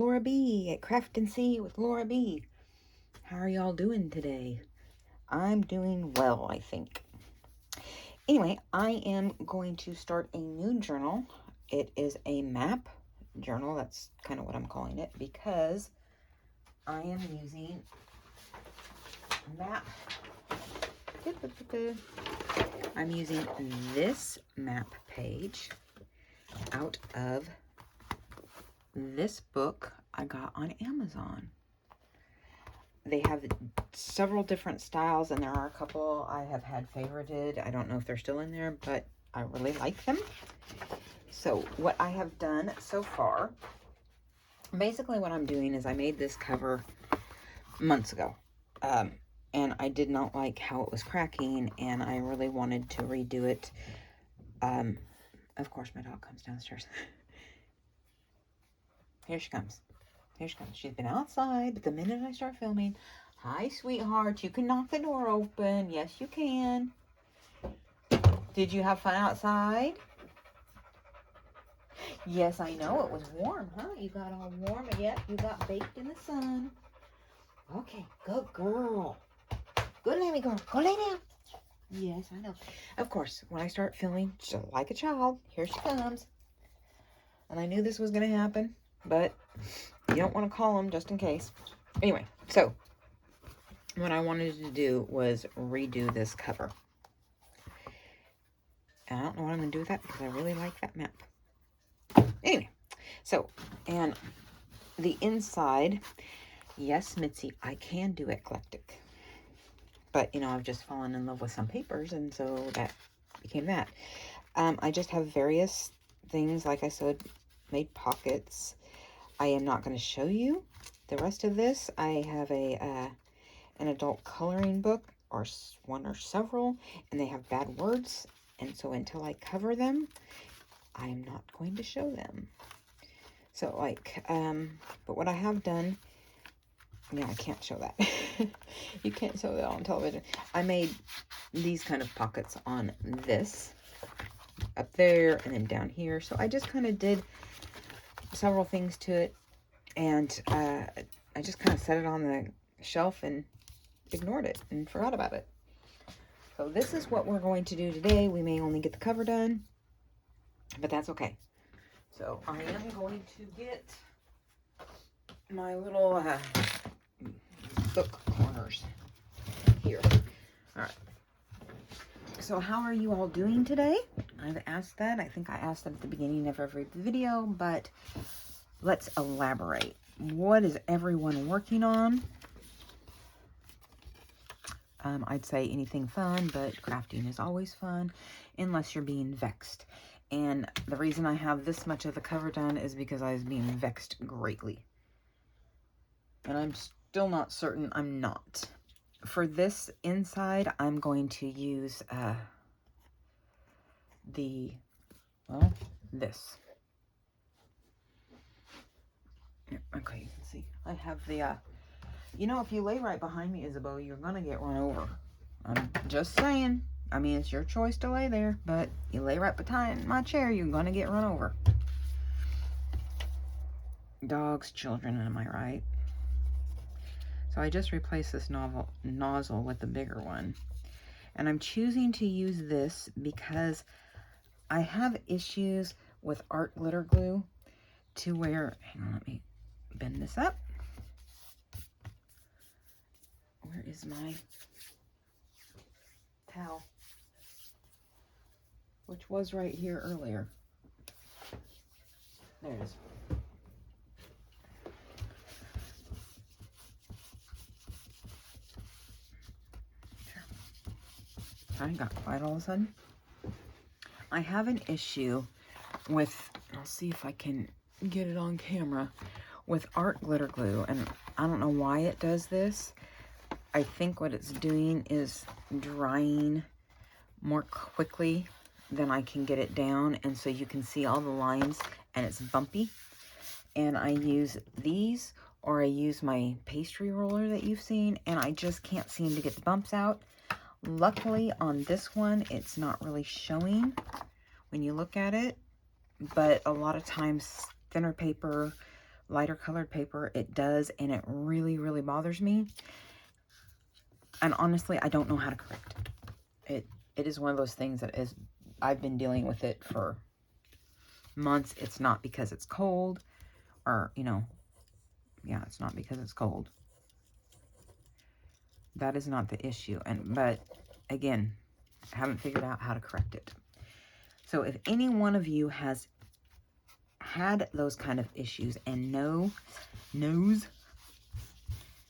Laura B at Craft and See with Laura B. How are y'all doing today? I'm doing well, I think. Anyway, I am going to start a new journal. It is a map journal. That's kind of what I'm calling it because I am using map. I'm using this map page out of this book I got on Amazon. They have several different styles, and there are a couple I have had favorited. I don't know if they're still in there, but I really like them. So what I have done so far, basically what I'm doing is I made this cover months ago. And I did not like how it was cracking, and I really wanted to redo it. Of course, my dog comes downstairs. Here she comes. Here she comes. She's been outside, but the minute I start filming, hi, sweetheart, you can knock the door open. Yes, you can. Did you have fun outside? Yes, I know. It was warm, huh? You got all warm. Yep, you got baked in the sun. Okay, good girl. Good baby girl. Go lay down. Yes, I know. Of course, when I start filming, just like a child, here she comes. And I knew this was going to happen, but you don't want to call them just in case. Anyway, so what I wanted to do was redo this cover. And I don't know what I'm going to do with that because I really like that map. Anyway, so, and the inside, yes, Mitzi, I can do eclectic. But, you know, I've just fallen in love with some papers, and so that became that. I just have various things, like I said, made pockets. I am not going to show you the rest of this. I have an adult coloring book, or one or several, and they have bad words. And so until I cover them, I am not going to show them. So, like, but what I have done, yeah, I can't show that. You can't show that on television. I made these kind of pockets on this, up there, and then down here. So I just kind of did several things to it, and I just kind of set it on the shelf and ignored it and forgot about it. So this is what we're going to do today. We may only get the cover done, but that's okay. So I am going to get my little book corners here. All right. So how are you all doing today? I've asked that. I think I asked that at the beginning of every video, but let's elaborate. What is everyone working on? I'd say anything fun, but crafting is always fun, unless you're being vexed. And the reason I have this much of the cover done is because I was being vexed greatly. And I'm still not certain I'm not. For this inside, I'm going to use this. Okay, you can see. I have the, you know, if you lay right behind me, Isabel, you're going to get run over. I'm just saying. I mean, it's your choice to lay there, but you lay right behind my chair, you're going to get run over. Dogs, children, am I right? So I just replaced this nozzle with the bigger one. And I'm choosing to use this because I have issues with art glitter glue to where, hang on, let me bend this up. Where is my towel? Which was right here earlier. There it is. I got quiet all of a sudden. I have an issue with, I'll see if I can get it on camera, with art glitter glue, and I don't know why it does this. I think what it's doing is drying more quickly than I can get it down, and so you can see all the lines, and it's bumpy. And I use these, or I use my pastry roller that you've seen, and I just can't seem to get the bumps out. Luckily on this one, it's not really showing when you look at it, but a lot of times thinner paper lighter colored paper. It does, and it really, really bothers me. And honestly, I don't know how to correct it. It is one of those things that is, I've been dealing with it for months. It's not because it's cold, or, you know, yeah, it's not because it's cold. That is not the issue. But again, I haven't figured out how to correct it. So if any one of you has had those kind of issues and knows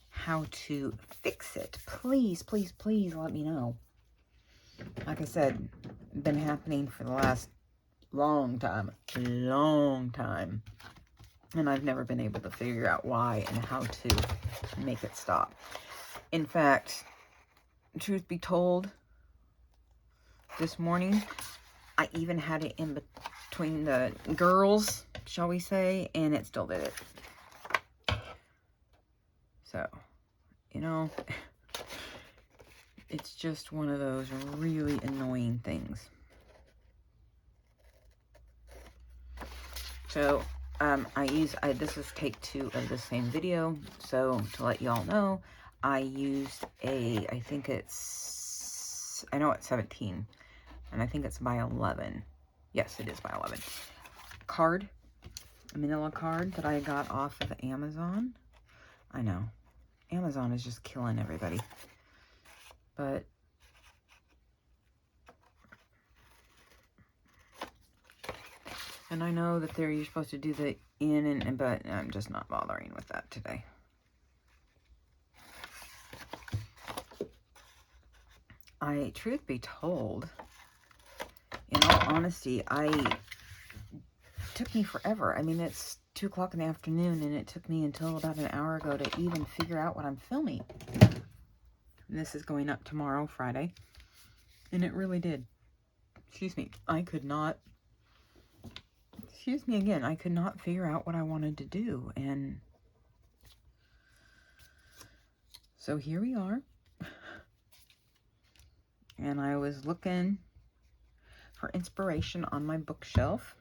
how to fix it, please, please, please let me know. Like I said, been happening for the last long time, and I've never been able to figure out why and how to make it stop. In fact, truth be told, this morning I even had it in between the girls, shall we say, and it still did it. So, you know, it's just one of those really annoying things. So, this is take 2 of the same video. So, to let y'all know, I used I know it's 17, and I think it's by 11. Yes, it is by 11. A manila card that I got off of Amazon. I know, Amazon is just killing everybody. But and I know that you're supposed to do the in but I'm just not bothering with that today. Truth be told, in all honesty, it took me forever. I mean, it's 2 o'clock in the afternoon, and it took me until about an hour ago to even figure out what I'm filming. And this is going up tomorrow, Friday. And it really did. Excuse me. I could not figure out what I wanted to do. And so here we are. And I was looking for inspiration on my bookshelf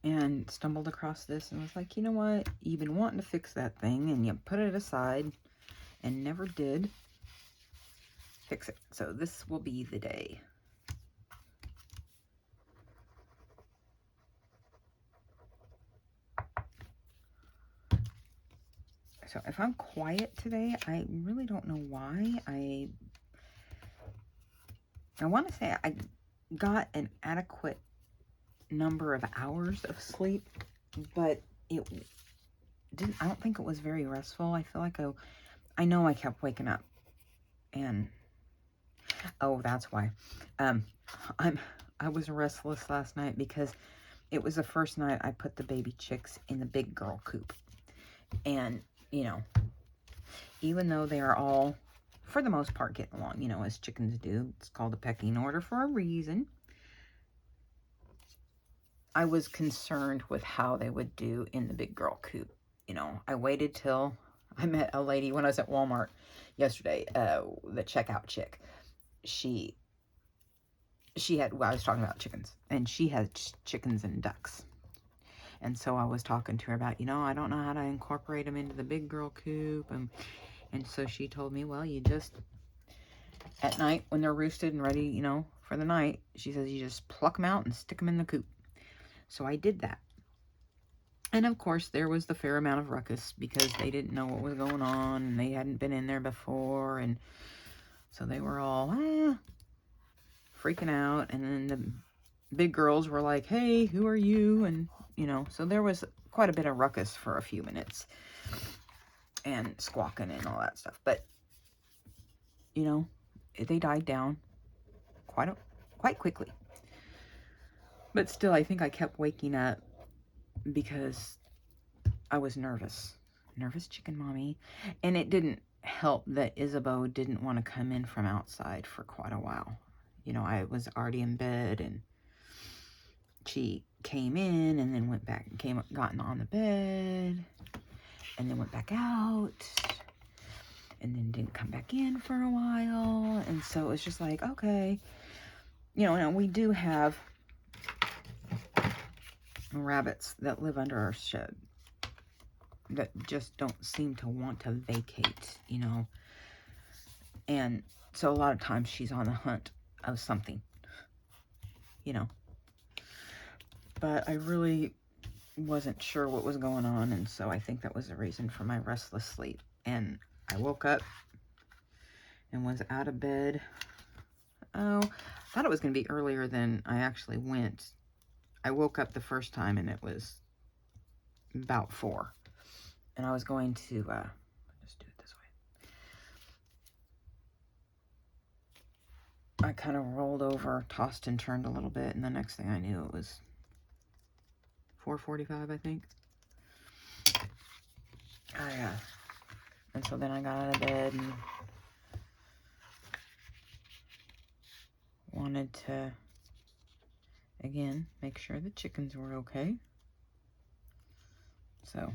and stumbled across this and was like, you know what? You've been wanting to fix that thing and you put it aside and never did fix it. So this will be the day. So if I'm quiet today, I really don't know why. I want to say I got an adequate number of hours of sleep, but I don't think it was very restful. I feel like I know I kept waking up, and oh, that's why. I was restless last night because it was the first night I put the baby chicks in the big girl coop. And, you know, even though they are all, for the most part, getting along, you know, as chickens do, it's called a pecking order for a reason. I was concerned with how they would do in the big girl coop. You know, I waited till I met a lady when I was at Walmart yesterday, the checkout chick. She had, well, I was talking about chickens, and she had chickens and ducks. And so I was talking to her about, you know, I don't know how to incorporate them into the big girl coop. And so she told me, well, you just, at night when they're roosted and ready, you know, for the night, she says you just pluck them out and stick them in the coop. So I did that. And of course, there was the fair amount of ruckus because they didn't know what was going on and they hadn't been in there before. And so they were all freaking out. And then the big girls were like, hey, who are you? And, you know, so there was quite a bit of ruckus for a few minutes and squawking and all that stuff. But, you know, they died down quite quickly. But still, I think I kept waking up because I was nervous. Nervous chicken mommy. And it didn't help that Isabeau didn't want to come in from outside for quite a while. You know, I was already in bed, and she came in and then went back and gotten on the bed and then went back out and then didn't come back in for a while. And so it was just like, okay, you know, and we do have rabbits that live under our shed that just don't seem to want to vacate, you know. And so a lot of times she's on the hunt of something, you know. But I really wasn't sure what was going on, and so I think that was the reason for my restless sleep. And I woke up and was out of bed. Oh, I thought it was going to be earlier than I actually went. I woke up the first time and it was about 4. And I was going to, just do it this way. I kind of rolled over, tossed and turned a little bit, and the next thing I knew it was 4:45, I think. And so then I got out of bed and wanted to, again, make sure the chickens were okay. So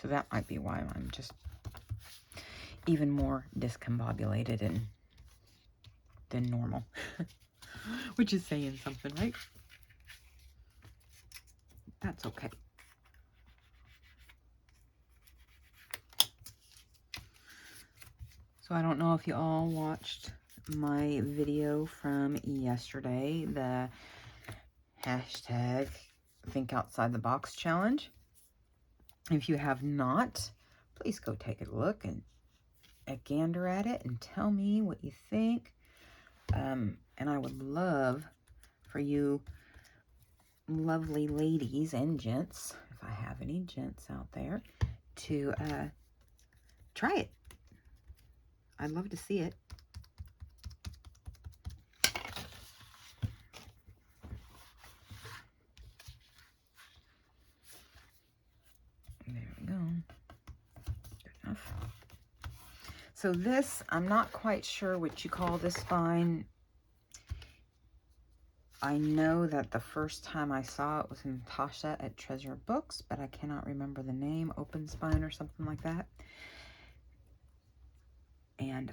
that might be why I'm just even more discombobulated than normal. Which is saying something, right? That's okay. So I don't know if you all watched my video from yesterday, the hashtag Think Outside the Box challenge. If you have not, please go take a look and a gander at it and tell me what you think. And I would love for you lovely ladies and gents, if I have any gents out there, to try it. I'd love to see it. There we go. Good enough. So this, I'm not quite sure what you call this spine. I know that the first time I saw it was in Tasha at Treasure Books, but I cannot remember the name, open spine or something like that. And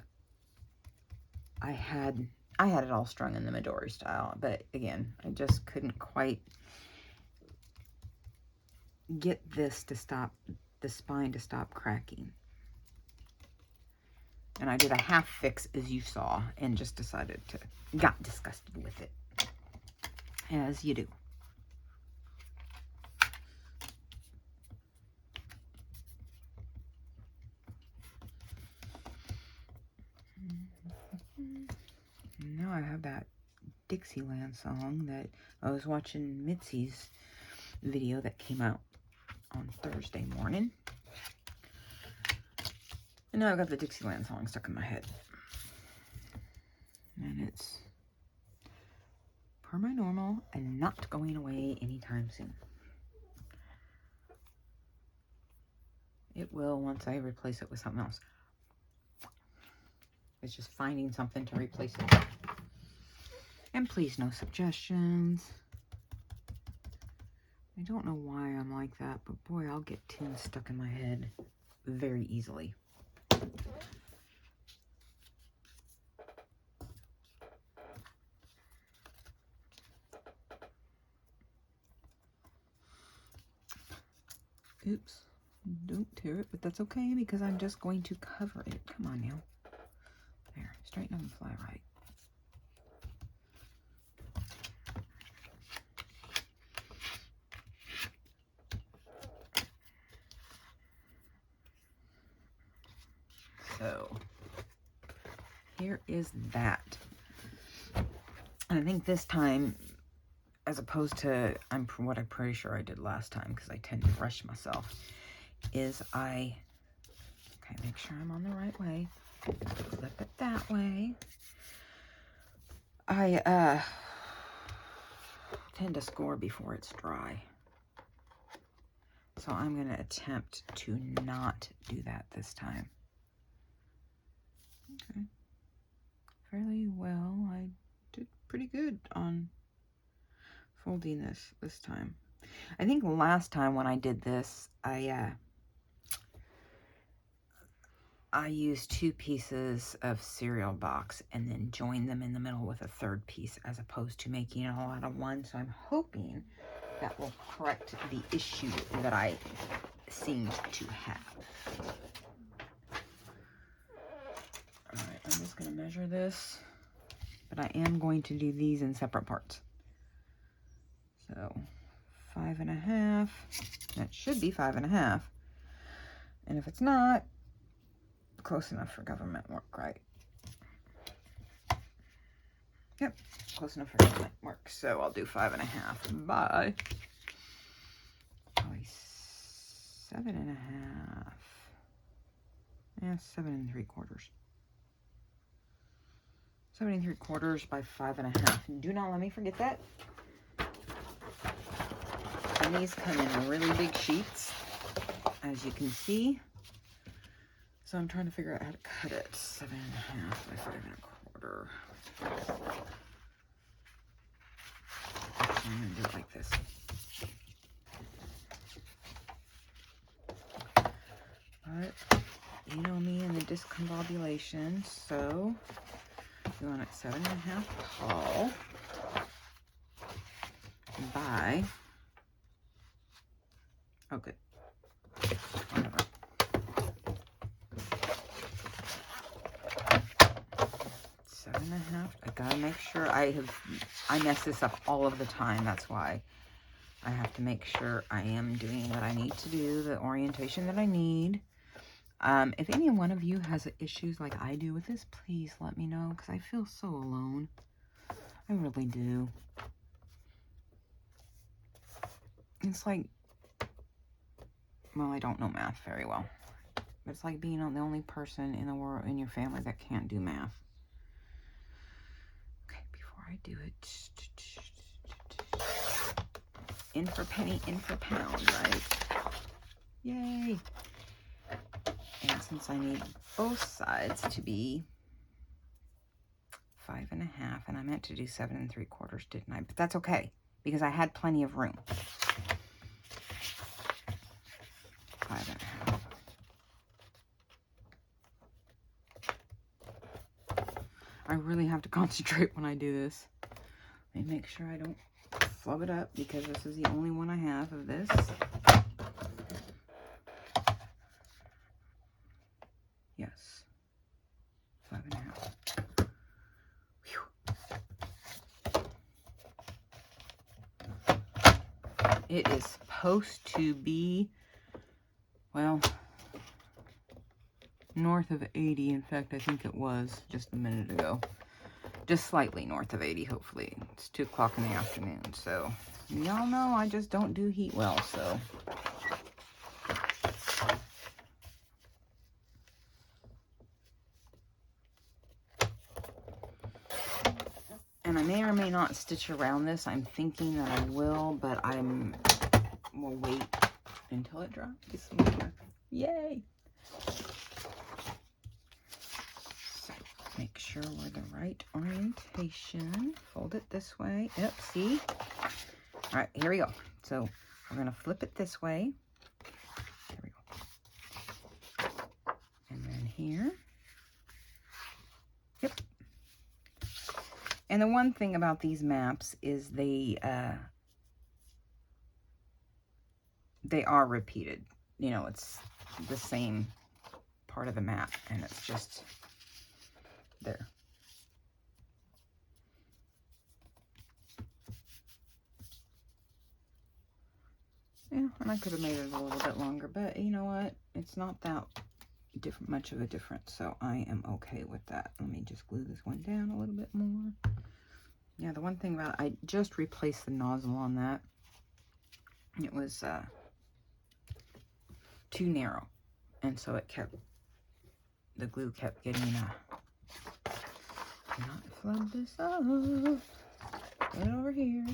I had it all strung in the Midori style, but again, I just couldn't quite get this to stop, the spine to stop cracking. And I did a half fix, as you saw, and just decided to, got disgusted with it. As you do. Now I have that Dixieland song that I was watching Mitzi's video that came out on Thursday morning. And now I've got the Dixieland song stuck in my head. And it's per my normal and not going away anytime soon. It will once I replace it with something else. It's just finding something to replace it with. And please, no suggestions. I don't know why I'm like that, but boy, I'll get tunes stuck in my head very easily. Oops, don't tear it, but that's okay because I'm just going to cover it. Come on now. There, straighten up and fly right. So, here is that. And I think this time, as opposed to what I'm pretty sure I did last time, because I tend to rush myself, is okay, make sure I'm on the right way. Flip it that way. I tend to score before it's dry. So I'm going to attempt to not do that this time. Okay. Fairly well. I did pretty good on folding this time. I think last time when I did this, I I use 2 pieces of cereal box and then join them in the middle with a 3rd piece as opposed to making it all out of one. So I'm hoping that will correct the issue that I seem to have. All right, I'm just going to measure this, but I am going to do these in separate parts. So 5.5, that should be 5.5. And if it's not, close enough for government work, right? Yep, close enough for government work. So I'll do 5.5 by probably 7.5. Yeah, 7 3/4. 7 3/4 by 5.5. Do not let me forget that. And these come in really big sheets, as you can see. So I'm trying to figure out how to cut it. 7.5 by 5.25. I'm gonna do it like this. But you know me and the discombobulation, so you want it 7.5 tall by, oh good, whatever. 7.5. I gotta make sure I mess this up all of the time. That's why I have to make sure I am doing what I need to do, the orientation that I need. If any one of you has issues like I do with this, please let me know, because I feel so alone. I really do. It's like, well, I don't know math very well. But it's like being the only person in the world, in your family, that can't do math. Okay, before I do it, in for penny, in for pound, right? Yay! And since I need both sides to be 5.5, and I meant to do 7 3/4, didn't I? But that's okay, because I had plenty of room. 5.5. I really have to concentrate when I do this. Let me make sure I don't flub it up, because this is the only one I have of this. Yes. 5.5. It is supposed to be, well, north of 80. In fact, I think it was just a minute ago. Just slightly north of 80, hopefully. It's 2 o'clock in the afternoon, so y'all know I just don't do heat well, so. And I may or may not stitch around this. I'm thinking that I will, but we'll wait until it dries. Yay! So make sure we're the right orientation. Fold it this way. Yep, see? All right, here we go. So we're gonna flip it this way. There we go. And then here. Yep. And the one thing about these maps is they are repeated. You know, it's the same part of the map, and it's just there. Yeah, and I could have made it a little bit longer, but you know what? It's not that much of a difference, so I am okay with that. Let me just glue this one down a little bit more. Yeah, the one thing about it, I just replaced the nozzle on that. It was too narrow, and so the glue kept getting not flub this up. Put it over here.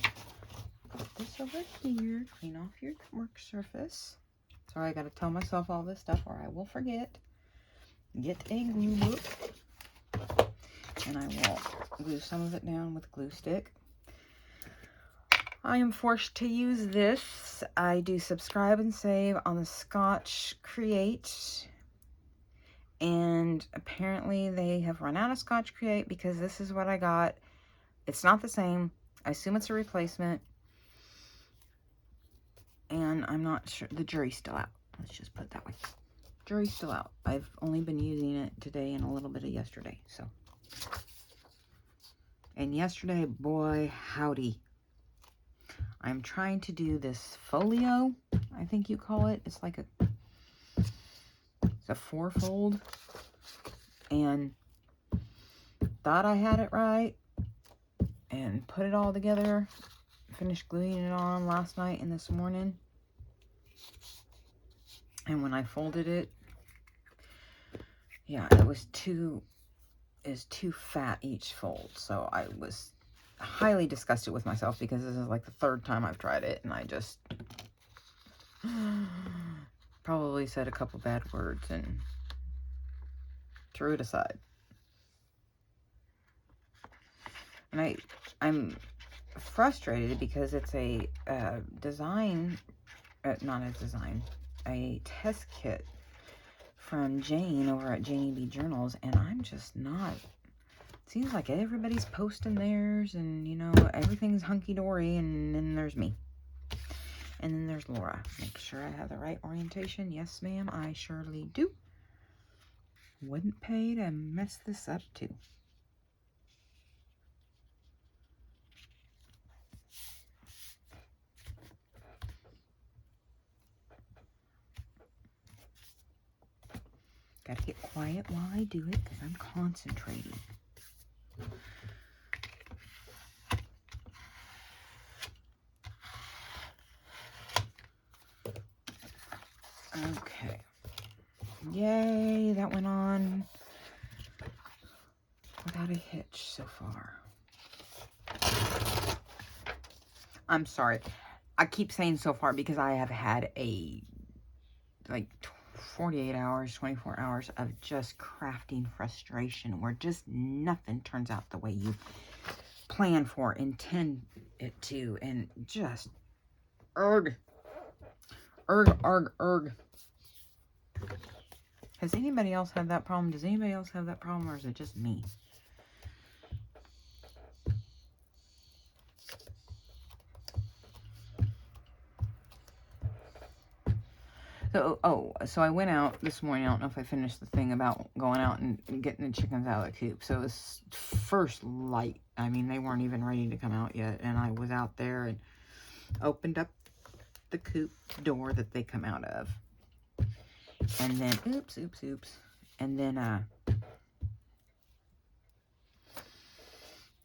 Put this over here. Clean off your work surface. Sorry, I gotta tell myself all this stuff or I will forget. Get a glue book. And I will glue some of it down with a glue stick. I am forced to use this. I do subscribe and save on the Scotch Create. And apparently they have run out of Scotch Create because this is what I got. It's not the same. I assume it's a replacement. And I'm not sure. The jury's still out. Let's just put it that way. Jury's still out. I've only been using it today and a little bit of yesterday. So. And yesterday, boy, howdy. I'm trying to do this folio, I think you call it. It's like it's a 4-fold. And thought I had it right. And put it all together. Finished gluing it on last night and this morning. And when I folded it, yeah, it was too fat each fold. So I was highly disgusted with myself because this is like the 3rd time I've tried it, and I just probably said a couple bad words and threw it aside. And I'm frustrated because it's a design, not a design, a test kit from Jane over at Janie B Journals, and I'm just not. Seems like everybody's posting theirs, and you know, everything's hunky-dory, and then there's me. And then there's Laura. Make sure I have the right orientation. Yes, ma'am, I surely do. Wouldn't pay to mess this up, too. Gotta get quiet while I do it, because I'm concentrating. Okay. Yay, that went on without a hitch so far. I'm sorry. I keep saying so far because I have had a, like, 48 hours, 24 hours of just crafting frustration where just nothing turns out the way you plan for, intend it to, and just erg. Has anybody else had that problem? Does anybody else have that problem, or is it just me? So, so I went out this morning. I don't know if I finished the thing about going out and getting the chickens out of the coop. So it was first light. I mean, they weren't even ready to come out yet. And I was out there and opened up the coop door that they come out of. And then, oops. And then,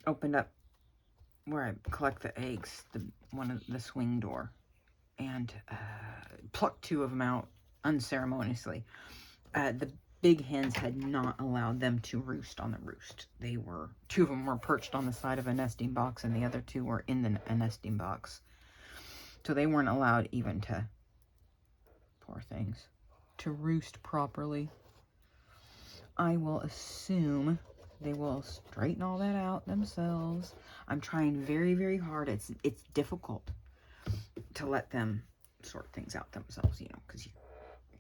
opened up where I collect the eggs, the swing door. And plucked 2 of them out unceremoniously. The big hens had not allowed them to roost on the roost. 2 of them were perched on the side of a nesting box, and the other 2 were in a nesting box. So they weren't allowed even to, poor things, to roost properly. I will assume they will straighten all that out themselves. I'm trying very, very hard. It's difficult to let them sort things out themselves, you know, because you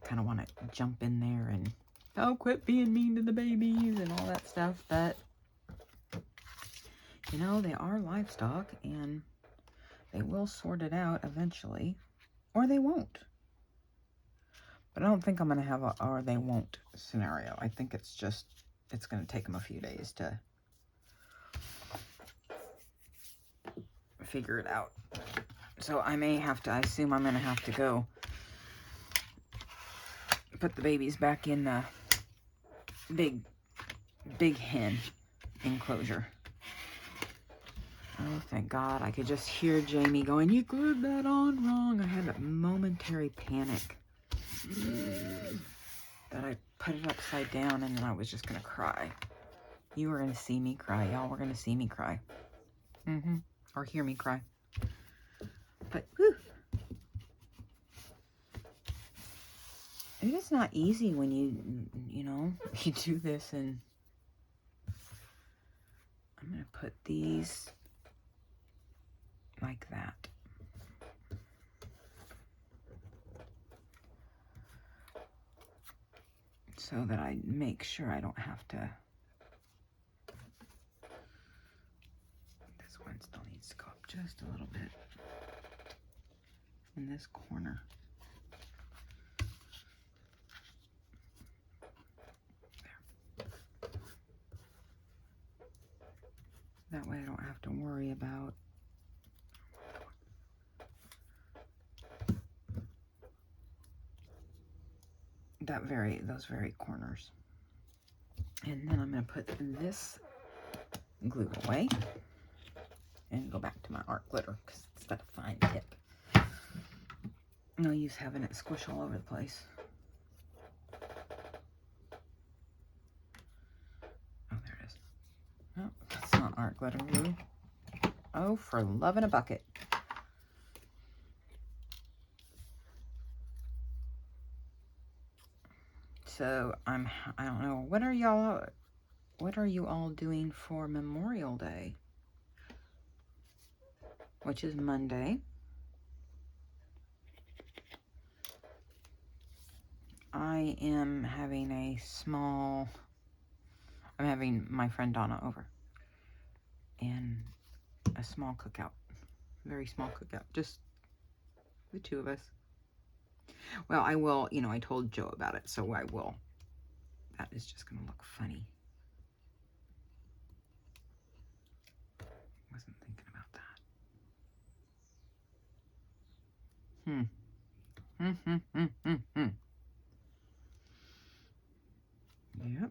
kind of want to jump in there and, oh, quit being mean to the babies and all that stuff. But, you know, they are livestock, and they will sort it out eventually, or they won't. But I don't think I'm going to have a or they won't scenario. I think it's going to take them a few days to figure it out. So I assume I'm going to have to go put the babies back in the big hen enclosure. Oh, thank God. I could just hear Jamie going, you glued that on wrong. I had a momentary panic that I put it upside down, and then I was just going to cry. You were going to see me cry. Y'all were going to see me cry. Or hear me cry. But, whew. It is not easy when you know, you do this, and I'm going to put these like that. so that I make sure I don't have to. This one still needs to go up just a little bit in this corner. There. That way I don't have to worry about those very corners. And then I'm going to put this glue away and go back to my art glitter because it's got a fine tip. No use having it squish all over the place. Oh, there it is. Oh, that's not art glitter glue. Oh, for love and a bucket. So I don't know, what are you all doing for Memorial Day? Which is Monday. I am having I'm having my friend Donna over. And a small cookout. Very small cookout. Just the two of us. Well, I will, I told Joe about it, so I will. That is just going to look funny. Wasn't thinking about that. Yep.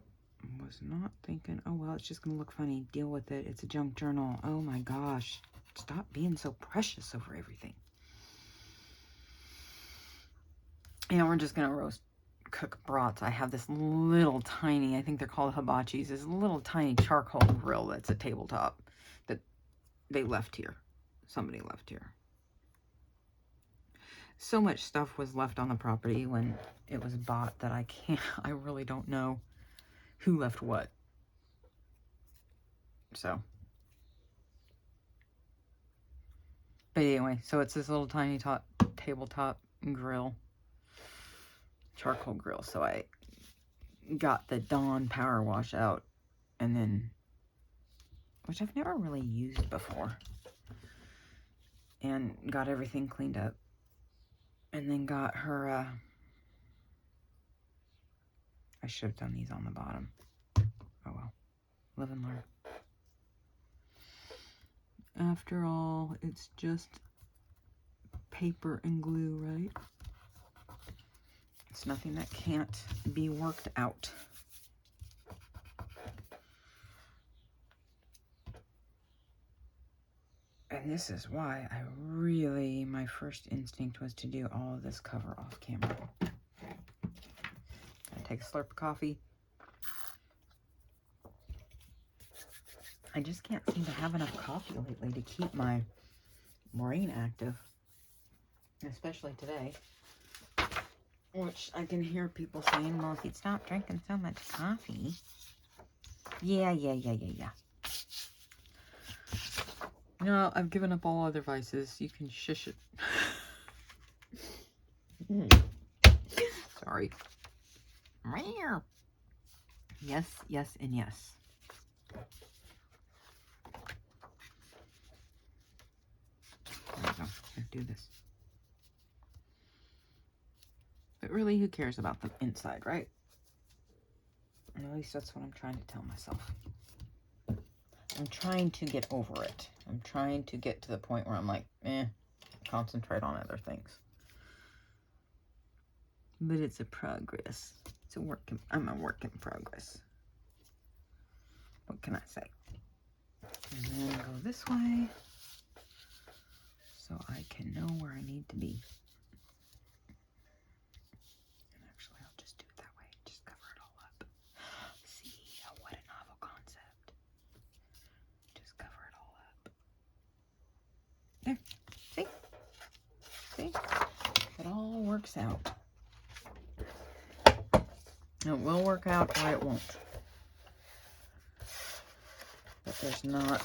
Was not thinking, oh, well, it's just going to look funny. Deal with it. It's a junk journal. Oh, my gosh. Stop being so precious over everything. And we're just going to cook brats. I have this little tiny, I think they're called hibachis, this little tiny charcoal grill that's a tabletop that they left here. Somebody left here. So much stuff was left on the property when it was bought that I really don't know who left what. So. But anyway, so it's this little tiny tabletop grill. Charcoal grill. So I got the Dawn power wash out and then, which I've never really used before, and got everything cleaned up, and then got her I should have done these on the bottom. Oh well, live and learn. After all, it's just paper and glue, right? It's nothing that can't be worked out. And this is why my first instinct was to do all of this cover off camera. I take a slurp of coffee. I just can't seem to have enough coffee lately to keep my brain active, especially today. Which I can hear people saying, well, if you'd stop drinking so much coffee. Yeah. No, I've given up all other vices. You can shush it. Sorry. Yes, and yes. There we go. Let's do this. But really, who cares about the inside, right? And at least that's what I'm trying to tell myself. I'm trying to get over it. I'm trying to get to the point where I'm like, concentrate on other things. But it's a progress. I'm a work in progress. What can I say? And then go this way so I can know where I need to be. And actually, I'll just do it that way. Just cover it all up. See, what a novel concept. Just cover it all up. There. See? It all works out. It will work out or it won't. But there's not...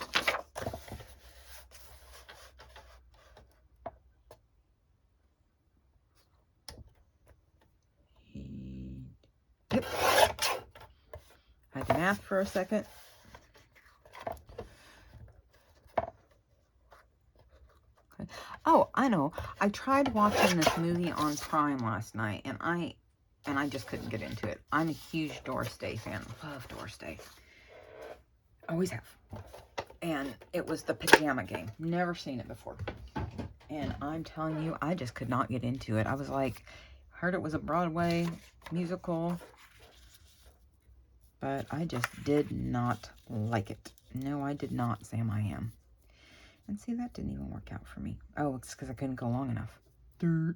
Yep. I had to math for a second. Okay. Oh, I know. I tried watching this movie on Prime last night, and I just couldn't get into it. I'm a huge Doris Day fan. Love Doris Day. Always have. And it was The Pajama Game. Never seen it before. And I'm telling you, I just could not get into it. I was like, heard it was a Broadway musical, but I just did not like it. No, I did not, Sam, I am. And see, that didn't even work out for me. Oh, it's because I couldn't go long enough. Dirt.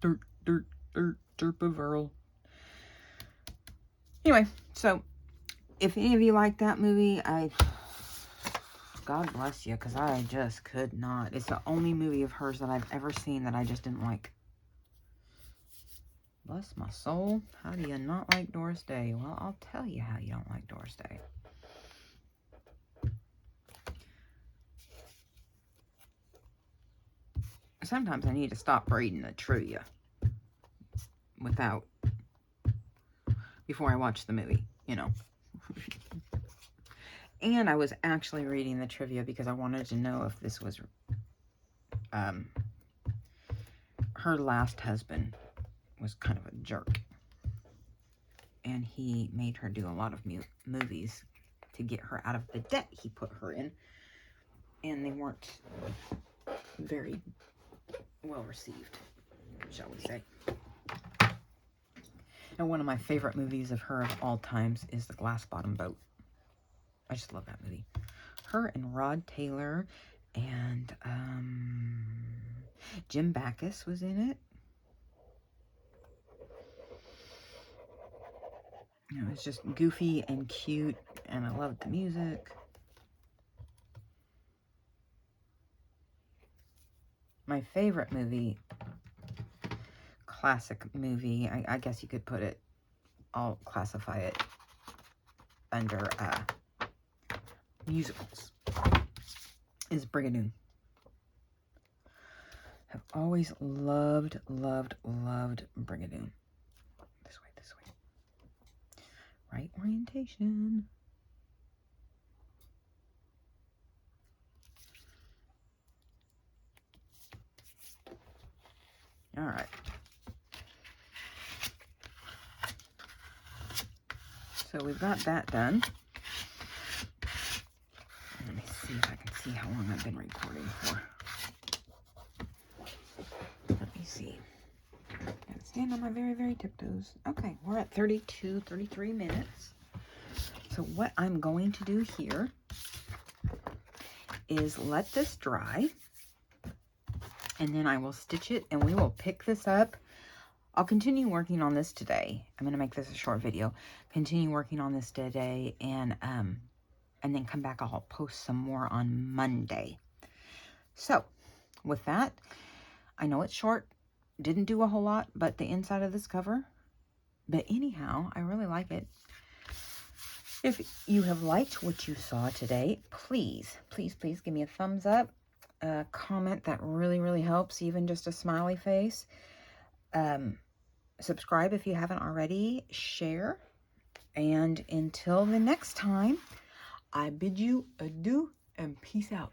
Dirt, dirt, dirt, derp of Earl. Anyway, so if any of you like that movie, God bless you, because I just could not. It's the only movie of hers that I've ever seen that I just didn't like. Bless my soul. How do you not like Doris Day? Well, I'll tell you how you don't like Doris Day. Sometimes I need to stop reading the trivia before I watch the movie, you know. And I was actually reading the trivia because I wanted to know if this was her last husband was kind of a jerk. And he made her do a lot of movies to get her out of the debt he put her in. And they weren't very well received, shall we say. And one of my favorite movies of her of all times is The Glass Bottom Boat. I just love that movie. Her and Rod Taylor and Jim Backus was in it. It was just goofy and cute, and I loved the music. My favorite movie, classic movie, I guess you could put it, I'll classify it under musicals, is Brigadoon. I've always loved, loved, loved Brigadoon. This way, this way. Right orientation. All right. So we've got that done. Let me see if I can see how long I've been recording for. Let me see. Gotta stand on my very, very tiptoes. Okay, we're at 32, 33 minutes. So what I'm going to do here is let this dry. And then I will stitch it and we will pick this up. I'll continue working on this today. I'm going to make this a short video. Continue working on this today and then come back. I'll post some more on Monday. So with that, I know it's short. Didn't do a whole lot, but the inside of this cover. But anyhow, I really like it. If you have liked what you saw today, please, please, please give me a thumbs up. A comment, that really, really helps. Even just a smiley face. Subscribe if you haven't already. Share. And until the next time, I bid you adieu and peace out.